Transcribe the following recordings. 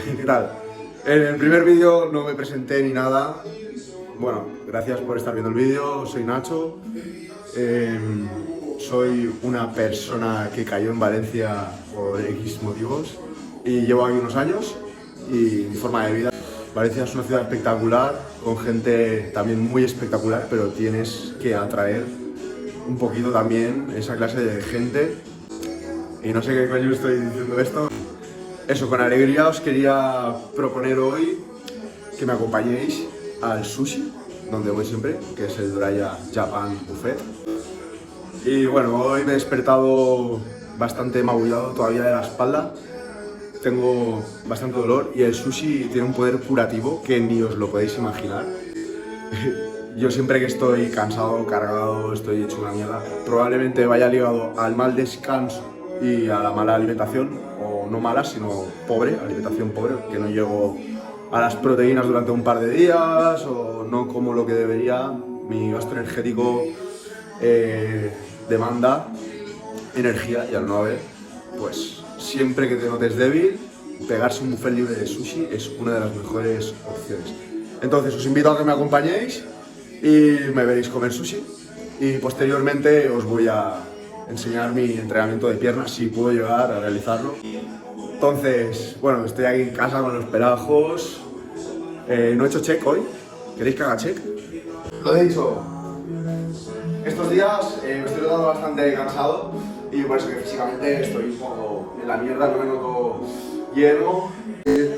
¿Qué tal? En el primer vídeo no me presenté ni nada. Bueno, gracias por estar viendo el vídeo. Soy Nacho. Soy una persona que cayó en Valencia por X motivos y llevo aquí unos años y mi forma de vida. Valencia es una ciudad espectacular, con gente también muy espectacular, pero tienes que atraer un poquito también esa clase de gente. Y no sé qué coño estoy diciendo esto. Eso, con alegría os quería proponer hoy que me acompañéis al sushi, donde voy siempre, que es el Doraya Japan Buffet. Y bueno, hoy me he despertado bastante magullado todavía de la espalda. Tengo bastante dolor y el sushi tiene un poder curativo que ni os lo podéis imaginar. Yo siempre que estoy cansado, cargado, estoy hecho una mierda, probablemente vaya ligado al mal descanso y a la mala alimentación, o no mala, sino pobre, alimentación pobre, que no llego a las proteínas durante un par de días o no como lo que debería. Mi gasto energético demanda energía y al no haber, pues siempre que te notes débil, pegarse un buffet libre de sushi es una de las mejores opciones. Entonces os invito a que me acompañéis y me veréis comer sushi y posteriormente os voy a enseñar mi entrenamiento de piernas si puedo llegar a realizarlo. Entonces, bueno, estoy aquí en casa con los pelajos. No he hecho check hoy. ¿Queréis que haga check? Lo he dicho. Estos días me estoy notando bastante cansado y por eso que físicamente estoy un poco en la mierda, no me noto lleno,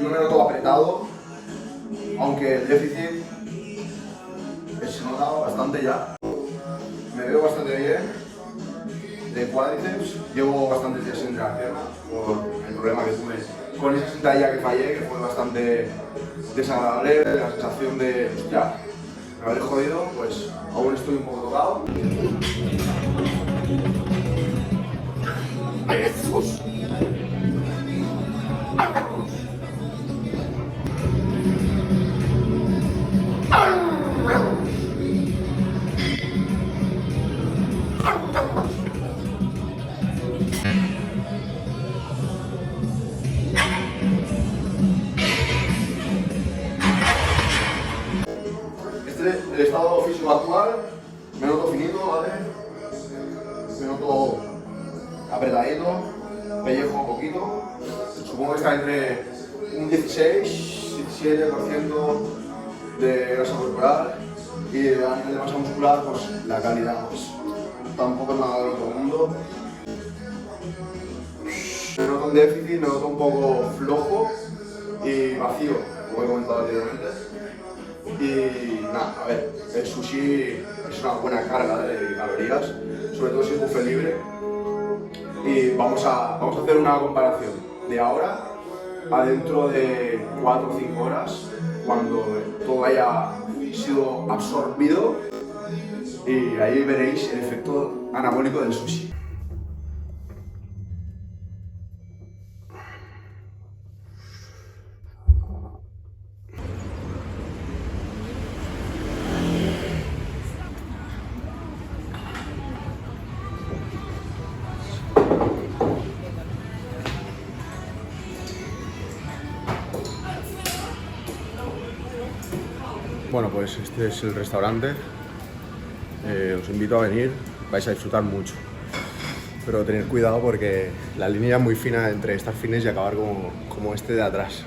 no me noto apretado, aunque el déficit se nota bastante ya. Me veo bastante bien de cuádriceps, llevo bastantes días sin entrenar pierna por el problema que tuve con esa sentadilla que fallé, que fue bastante desagradable, la sensación de, hostia, me habré jodido, pues aún estoy un poco tocado. ¡Jesús! Este es el estado físico actual, me noto finito, ¿vale? Me noto apretadito, pellejo un poquito, supongo que está entre un 16-17% de grasa corporal y a nivel de masa muscular, pues la calidad pues, tampoco es nada del otro mundo. Me noto un déficit, me noto un poco flojo y vacío, como he comentado anteriormente. Y nada, a ver, el sushi es una buena carga de calorías, sobre todo si es buffet libre. Y vamos a hacer una comparación de ahora a dentro de 4 o 5 horas, cuando todo haya sido absorbido, y ahí veréis el efecto anabólico del sushi. Bueno, pues este es el restaurante. Os invito a venir, vais a disfrutar mucho. Pero tener cuidado porque la línea es muy fina entre estar fines y acabar como este de atrás.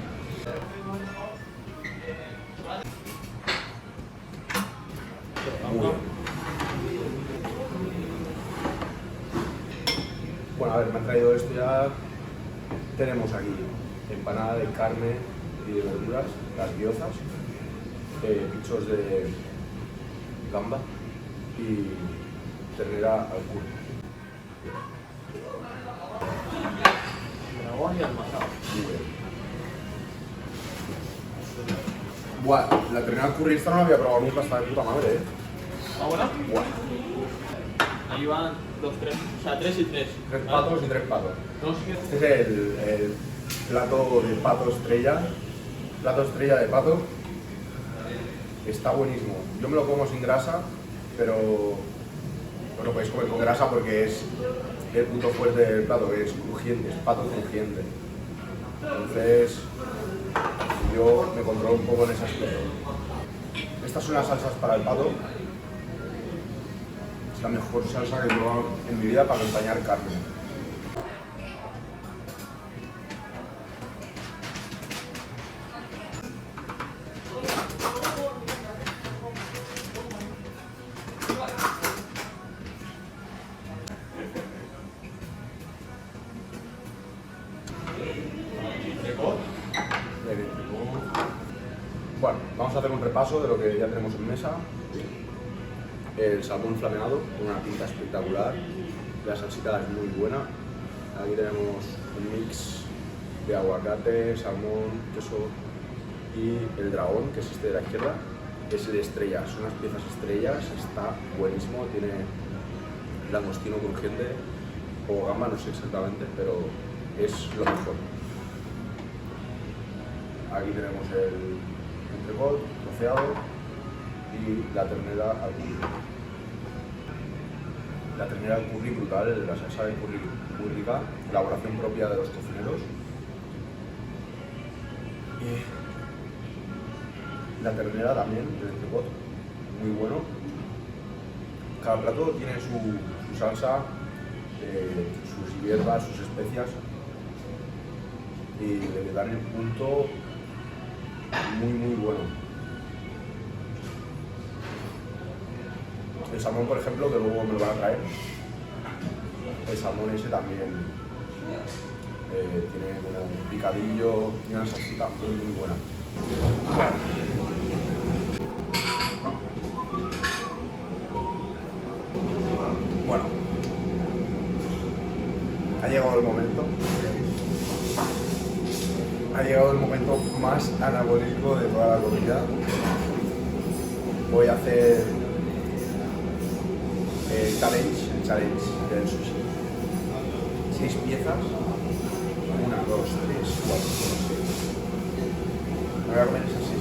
Muy bien. Bueno, a ver, me han traído esto ya. Tenemos aquí empanada de carne y de verduras, las gyozas, pichos de gamba y ternera al curry. Dragón y almazán. Muy bien. Buah, la ternera al curry esta no la había probado nunca, está de puta madre, ¿Va buena? Buah. Ahí van 2, 3, o sea, 3 y 3. 3 patos y 3 patos. No sé qué. Este es el plato de pato estrella. Plato estrella de pato. Está buenísimo. Yo me lo como sin grasa, pero pues lo podéis comer con grasa porque es el punto fuerte del plato, que es crujiente, es pato crujiente. Entonces, yo me controlo un poco en ese aspecto. Estas son las salsas para el pato. Es la mejor salsa que he probado en mi vida para acompañar carne. Bueno, vamos a hacer un repaso de lo que ya tenemos en mesa. El salmón flameado con una pinta espectacular. La salsita es muy buena. Aquí tenemos un mix de aguacate, salmón, queso y el dragón, que es este de la izquierda. Es el estrella, son unas piezas estrellas, está buenísimo, tiene langostino crujiente o gamba, no sé exactamente, pero es lo mejor. Aquí tenemos el entrecot troceado y la ternera al curry. La ternera al curry brutal, la salsa de curry muy rica, elaboración propia de los cocineros. Y la ternera también, el entrecot, muy bueno. Cada plato tiene su salsa, sus hierbas, sus especias y le dan el punto muy bueno. El salmón, por ejemplo, que luego me lo van a traer, el salmón ese también tiene un picadillo y una salsita muy buena. Bueno, ha llegado el momento. Ha llegado el momento más anabólico de toda la comida. Voy a hacer el challenge del sushi. 6 piezas. 1, 2, 3, 4, 5, 6. Me voy a comer esas 6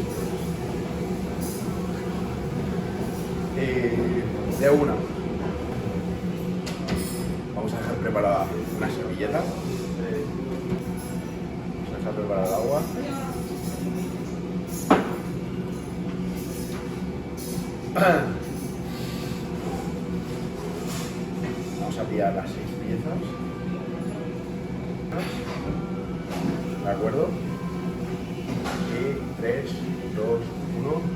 piezas. De una. Vamos a dejar preparada una servilleta. Vamos a preparar el agua. Vamos a pillar las 6 piezas. ¿De acuerdo? Y 3, 2, 1.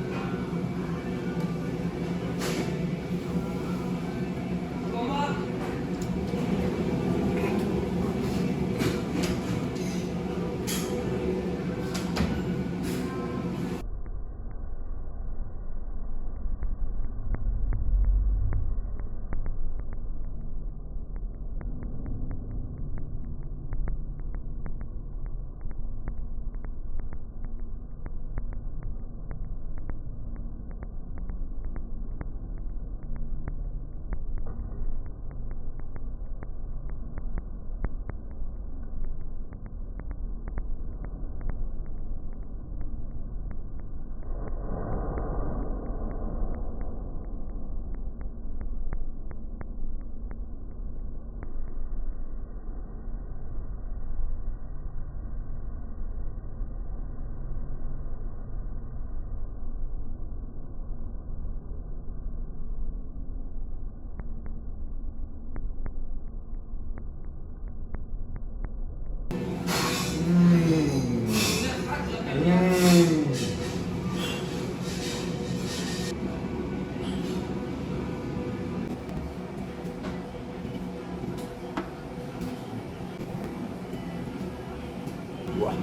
Buah.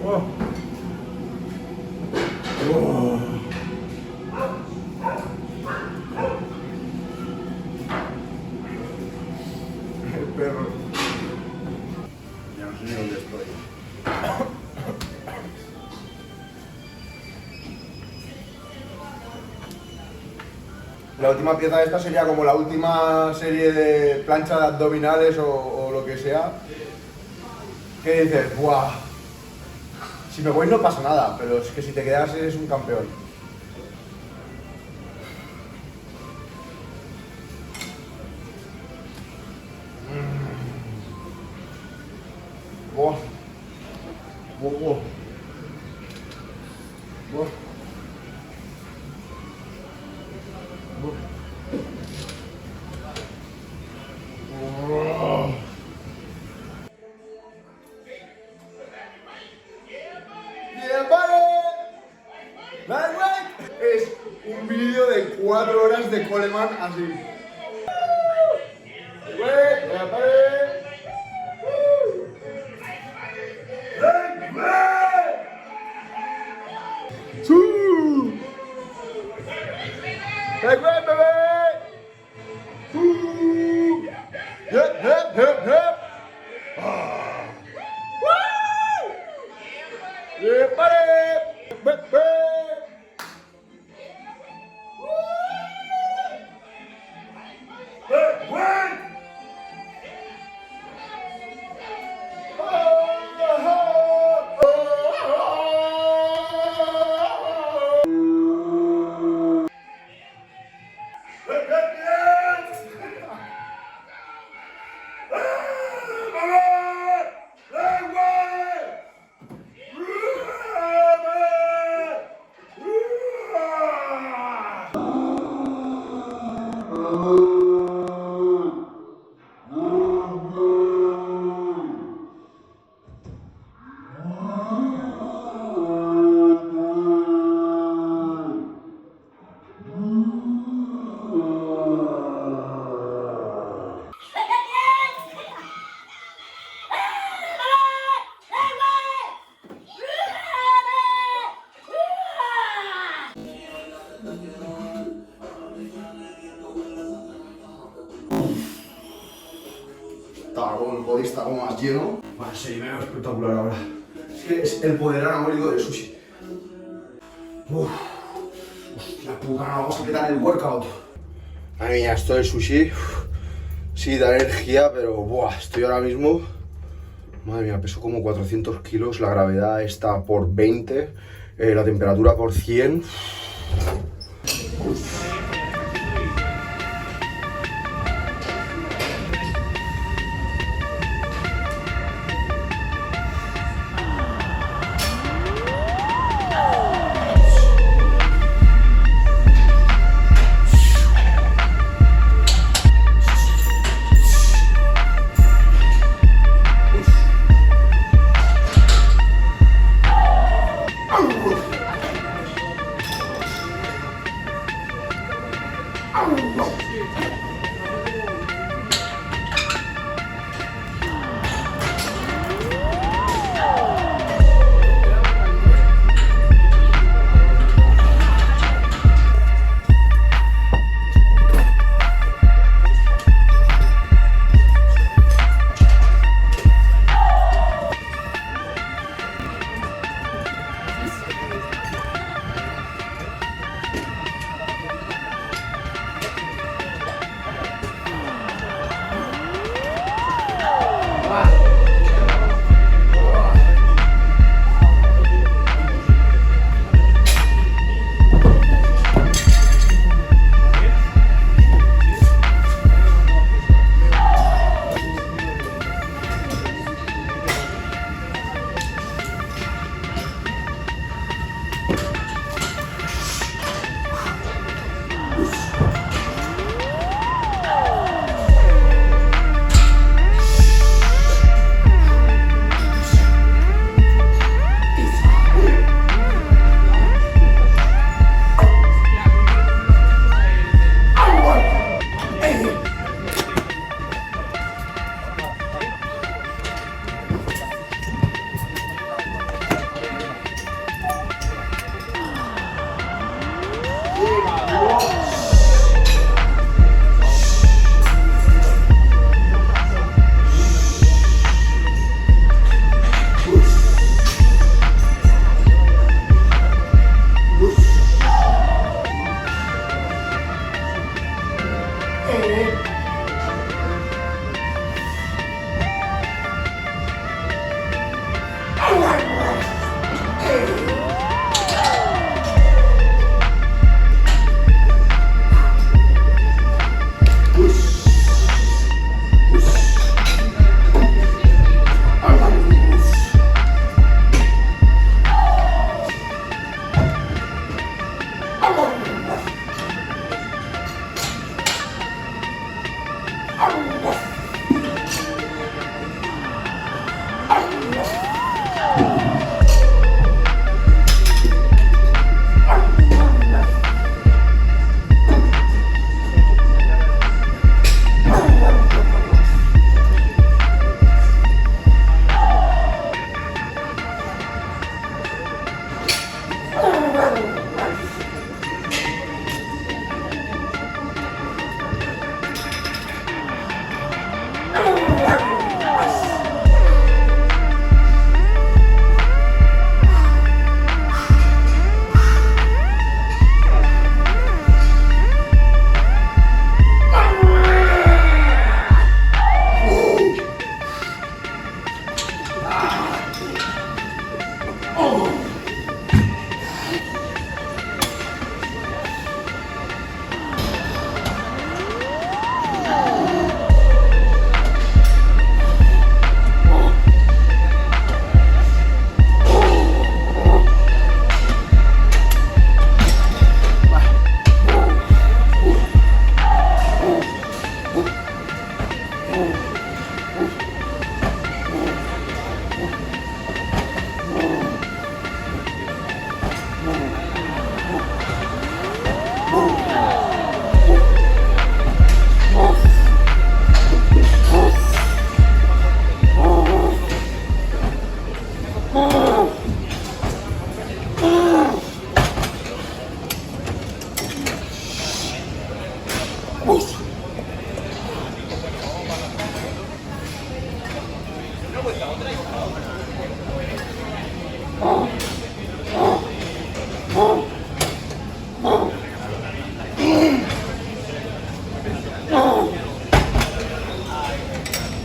Oh. Oh. El perro. Ya no sé ni dónde estoy. La última pieza de esta sería como la última serie de plancha de abdominales o lo que sea. ¿Qué dices? ¡Buah! Si me voy no pasa nada, pero es que si te quedas eres un campeón. ¡Buah! Wow, wow. Wow. Wow. Wow. Yeah, buddy. That's right. Es un vídeo de 4 horas de Coleman así. Yeah, buddy. Hey, baby! Yep, yep, yep, yep. Woo! Yeah, buddy! Baby! Hey, wait! El body está como más lleno. Va a ser menos espectacular ahora. Es que es el poder anabólico del sushi. Uf, hostia puta, no vamos a quitar el workout. Madre mía, esto del sushi, sí, da energía, pero buah, estoy ahora mismo. Madre mía, peso como 400 kilos, la gravedad está por 20, la temperatura por 100.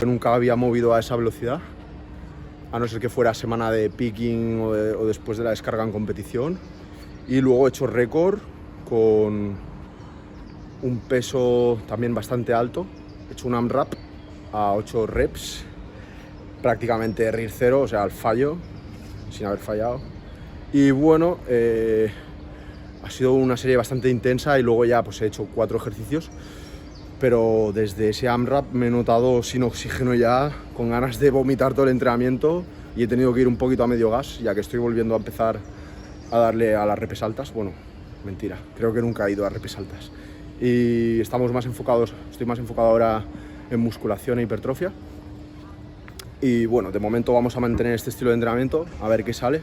Nunca había movido a esa velocidad, a no ser que fuera semana de picking o después de la descarga en competición. Y luego he hecho récord con un peso también bastante alto. He hecho un AMRAP a 8 reps, prácticamente RIR 0, o sea, al fallo, sin haber fallado. Y bueno, ha sido una serie bastante intensa y luego ya pues he hecho 4 ejercicios. Pero desde ese AMRAP me he notado sin oxígeno ya, con ganas de vomitar todo el entrenamiento y he tenido que ir un poquito a medio gas, ya que estoy volviendo a empezar a darle a las repes altas. Bueno, mentira, creo que nunca he ido a repes altas. Y estamos más enfocados, estoy más enfocado ahora en musculación e hipertrofia. Y bueno, de momento vamos a mantener este estilo de entrenamiento, a ver qué sale.